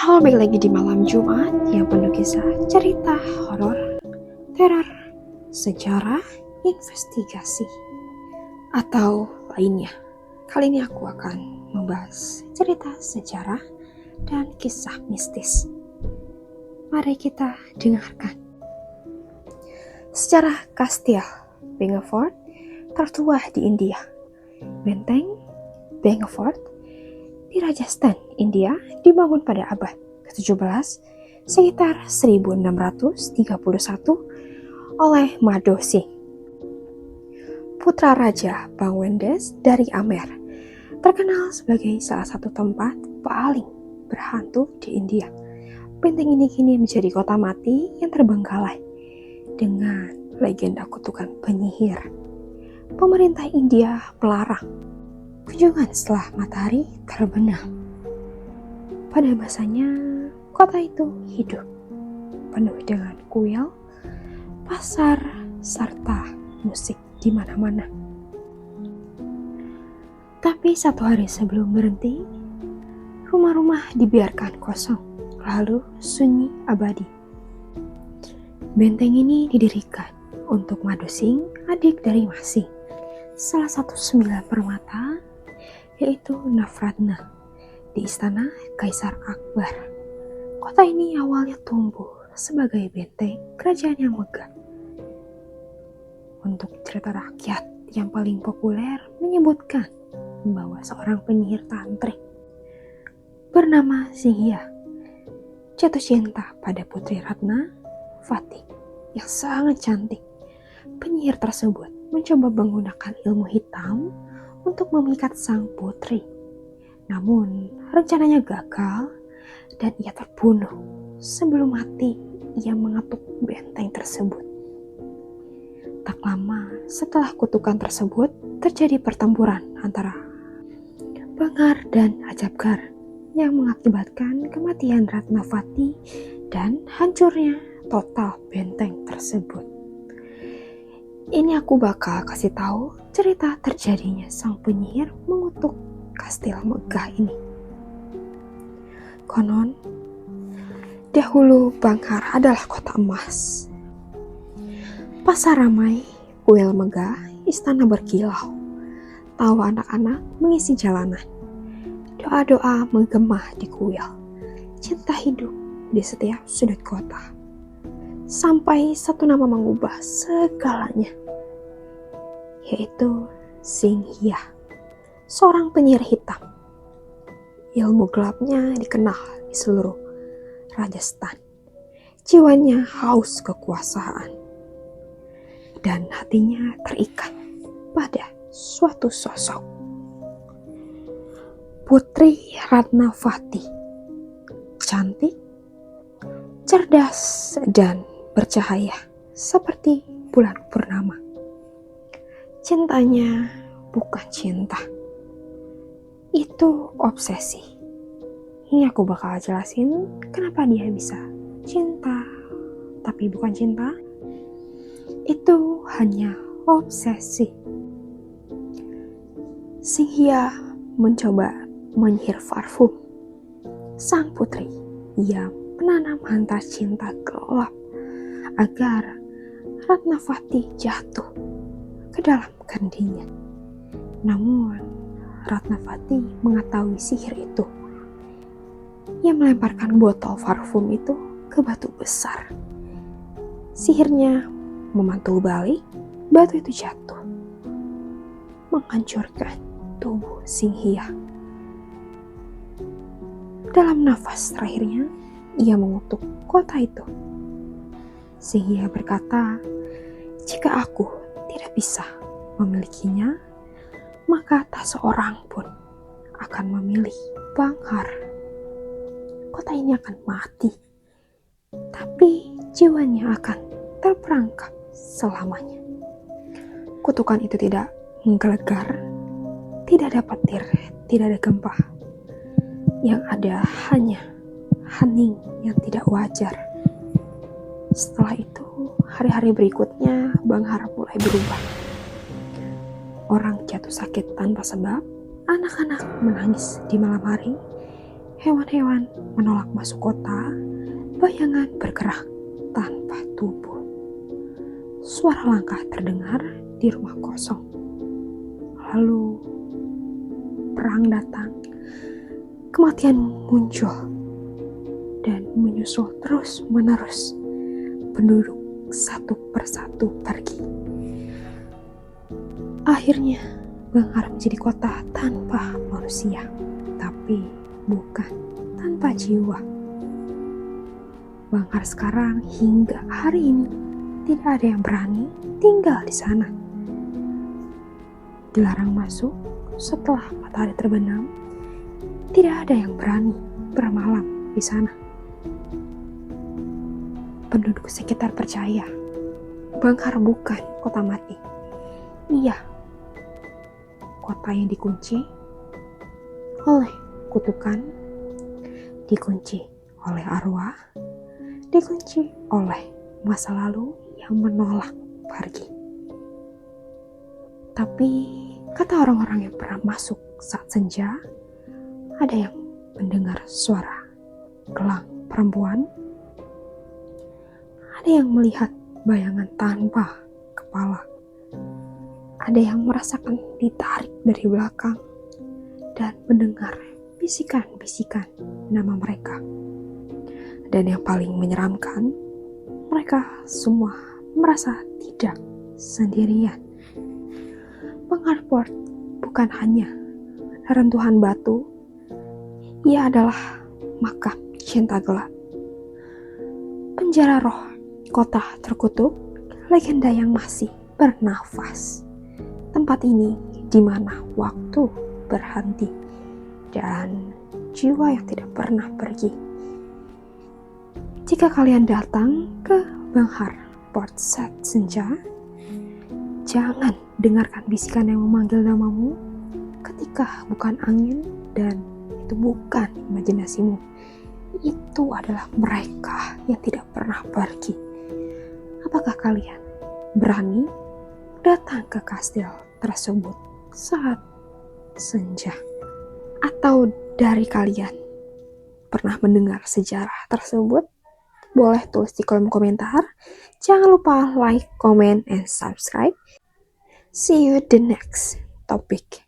Halo, balik lagi di malam Jumat yang penuh kisah, cerita, horor, teror, sejarah, investigasi, atau lainnya. Kali ini aku akan membahas cerita sejarah dan kisah mistis. Mari kita dengarkan. Sejarah Kastil Bangeford tertua di India. Benteng Bangeford di Rajasthan, India, dibangun pada abad ke-17 sekitar 1631 oleh Madho Singh, putra Raja Bangwendes dari Amer, terkenal sebagai salah satu tempat paling berhantu di India. Benteng ini kini menjadi kota mati yang terbengkalai dengan legenda kutukan penyihir. Pemerintah India melarang kunjungan setelah matahari terbenam. Pada masanya, kota itu hidup, penuh dengan kuil, pasar, serta musik di mana-mana. Tapi satu hari sebelum berhenti, rumah-rumah dibiarkan kosong, lalu sunyi abadi. Benteng ini didirikan untuk Madho Singh, adik dari Masih, salah satu 9 permata, yaitu Navratna, di istana Kaisar Akbar. Kota ini awalnya tumbuh sebagai benteng kerajaan yang megah. Untuk cerita rakyat yang paling populer menyebutkan bahwa seorang penyihir tantrik bernama Singhia jatuh cinta pada putri Ratna Fati yang sangat cantik. Penyihir tersebut mencoba menggunakan ilmu hitam untuk memikat sang putri. Namun rencananya gagal dan ia terbunuh. Sebelum mati, ia mengetuk benteng tersebut. Tak lama setelah kutukan tersebut, terjadi pertempuran antara Bangar dan Ajabgar yang mengakibatkan kematian Ratnavati dan hancurnya total benteng tersebut. Ini aku bakal kasih tahu cerita terjadinya sang penyihir mengutuk kastil megah ini. Konon, dahulu Bangar adalah kota emas. Pasar ramai, kuil megah, istana berkilau. Tawa anak-anak mengisi jalanan. Doa-doa menggema di kuil. Cinta hidup di setiap sudut kota. Sampai satu nama mengubah segalanya, yaitu Singhia, seorang penyihir hitam. Ilmu gelapnya dikenal di seluruh Rajasthan. Jiwanya haus kekuasaan dan hatinya terikat pada suatu sosok, Putri Ratnavati, cantik, cerdas, dan bercahaya seperti bulan purnama. Cintanya bukan cinta, itu obsesi. Ini aku bakal jelasin kenapa dia bisa cinta tapi bukan cinta. Itu hanya obsesi. Singhia mencoba menyihir parfum sang putri. Ia menanam hantar cinta gelap agar Ratnavati jatuh ke dalam kendinya. Namun Ratnavati mengetahui sihir itu. Ia melemparkan botol parfum itu ke batu besar. Sihirnya memantul balik, batu itu jatuh, menghancurkan tubuh Singhia. Dalam nafas terakhirnya, ia mengutuk kota itu. Singhia berkata, "Jika aku tidak bisa memilikinya, maka tak seorang pun akan memilih Bangar. Kota ini akan mati, tapi jiwanya akan terperangkap selamanya." Kutukan itu tidak menggelegar, tidak ada petir, tidak ada gempa. Yang ada hanya hening yang tidak wajar. Setelah itu, hari-hari berikutnya Bangar mulai berubah. Orang jatuh sakit tanpa sebab, anak-anak menangis di malam hari, Hewan-hewan menolak masuk kota, bayangan bergerak tanpa tubuh. Suara langkah terdengar di rumah kosong. Lalu perang datang, kematian muncul dan menyusul terus-menerus. Penduduk satu persatu pergi. Akhirnya, Banghar menjadi kota tanpa manusia, tapi bukan tanpa jiwa. Banghar sekarang hingga hari ini tidak ada yang berani tinggal di sana. Dilarang masuk setelah matahari terbenam, tidak ada yang berani bermalam di sana. Penduduk sekitar percaya Banghar bukan kota mati. Iya, kota yang dikunci oleh kutukan, dikunci oleh arwah, dikunci oleh masa lalu yang menolak pergi. Tapi kata orang-orang yang pernah masuk saat senja, ada yang mendengar suara gelang perempuan, ada yang melihat bayangan tanpa kepala, ada yang merasakan ditarik dari belakang dan mendengar bisikan-bisikan nama mereka. Dan yang paling menyeramkan, mereka semua merasa tidak sendirian. Banghar Fort bukan hanya reruntuhan batu, ia adalah makam cinta gelap, penjara roh, kota terkutuk, legenda yang masih bernafas. Tempat ini di mana waktu berhenti dan jiwa yang tidak pernah pergi. Jika kalian datang ke Banghar Fort saat senja, jangan dengarkan bisikan yang memanggil namamu ketika bukan angin dan itu bukan imajinasimu. Itu adalah mereka yang tidak pernah pergi. Apakah kalian berani datang ke kastil tersebut saat senja? Atau dari kalian pernah mendengar sejarah tersebut? Boleh tulis di kolom komentar. Jangan lupa like, comment, and subscribe. See you the next topic.